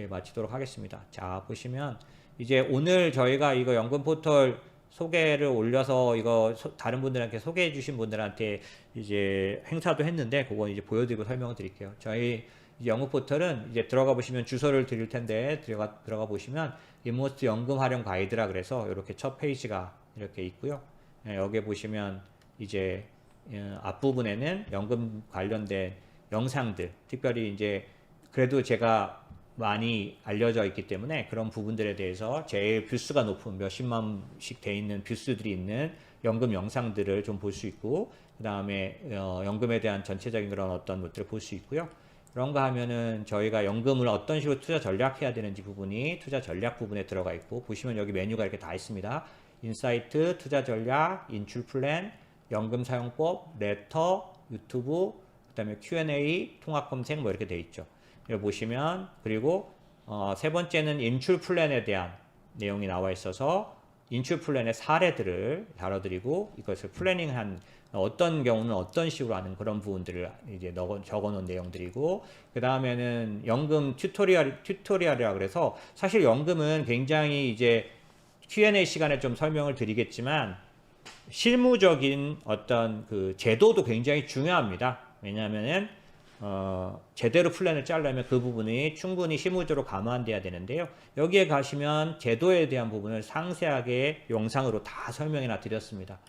마치도록 하겠습니다. 자 보시면 이제 오늘 저희가 이거 연금 포털 소개를 올려서 이거 다른 분들한테 소개해 주신 분들한테 이제 행사도 했는데 그거 이제 보여드리고 설명을 드릴게요. 저희 연금 포털은 이제 들어가 보시면 주소를 드릴 텐데 들어가 보시면 인모스트 연금 활용 가이드라 그래서 이렇게 첫 페이지가 이렇게 있고요. 여기 보시면 이제 앞부분에는 연금 관련된 영상들, 특별히 이제 그래도 제가 많이 알려져 있기 때문에 그런 부분들에 대해서 제일 뷰수가 높은 몇십만씩 돼 있는 뷰수들이 있는 연금 영상들을 좀 볼 수 있고 그 다음에 연금에 대한 전체적인 그런 어떤 것들을 볼 수 있고요. 그런가 하면은 저희가 연금을 어떤 식으로 투자 전략해야 되는지 부분이 투자 전략 부분에 들어가 있고 보시면 여기 메뉴가 이렇게 다 있습니다. 인사이트, 투자 전략, 인출 플랜, 연금 사용법, 레터, 유튜브, 그 다음에 Q&A, 통합 검색 뭐 이렇게 돼 있죠. 여기 보시면 그리고 세 번째는 인출 플랜에 대한 내용이 나와 있어서 인출 플랜의 사례들을 다뤄드리고 이것을 플래닝한 어떤 경우는 어떤 식으로 하는 그런 부분들을 이제 적어놓은 내용들이고 그 다음에는 연금 튜토리얼이라 그래서 사실 연금은 굉장히 이제 Q&A 시간에 좀 설명을 드리겠지만 실무적인 어떤 그 제도도 굉장히 중요합니다. 왜냐하면은 제대로 플랜을 짜려면 그 부분이 충분히 실무적으로 감안돼야 되는데요. 여기에 가시면 제도에 대한 부분을 상세하게 영상으로 다 설명해놔 드렸습니다.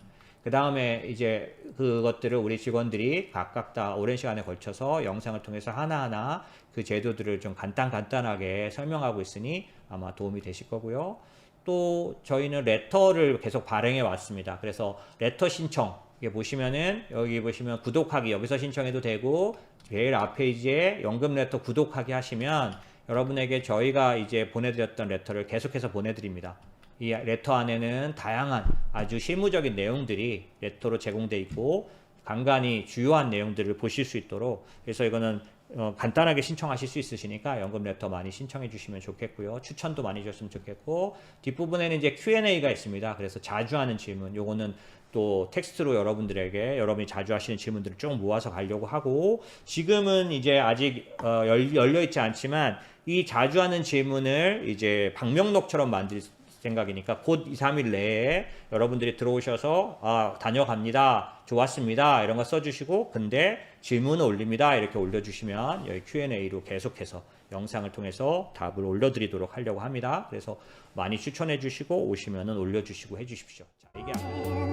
그 다음에 이제 그것들을 우리 직원들이 각각 다 오랜 시간에 걸쳐서 영상을 통해서 하나하나 그 제도들을 좀 간단하게 설명하고 있으니 아마 도움이 되실 거고요. 또 저희는 레터를 계속 발행해 왔습니다. 그래서 레터 신청 보시면은 여기 보시면 구독하기 여기서 신청해도 되고 제일 앞 페이지에 연금 레터 구독하기 하시면 여러분에게 저희가 이제 보내드렸던 레터를 계속해서 보내드립니다. 이 레터 안에는 다양한 아주 실무적인 내용들이 레터로 제공되어 있고 간간히 주요한 내용들을 보실 수 있도록, 그래서 이거는 간단하게 신청하실 수 있으시니까 연금 레터 많이 신청해 주시면 좋겠고요. 추천도 많이 줬으면 좋겠고, 뒷부분에는 이제 Q&A가 있습니다. 그래서 자주 하는 질문, 요거는 또 텍스트로 여러분들에게 여러분이 자주 하시는 질문들을 쭉 모아서 가려고 하고, 지금은 이제 아직 열려 있지 않지만 이 자주 하는 질문을 이제 방명록처럼 만들 생각이니까 곧 2, 3일 내에 여러분들이 들어오셔서 다녀갑니다, 좋았습니다 이런 거 써주시고, 근데 질문을 올립니다 이렇게 올려주시면 여기 Q&A로 계속해서 영상을 통해서 답을 올려드리도록 하려고 합니다. 그래서 많이 추천해 주시고 오시면은 올려주시고 해주십시오. 자, 이게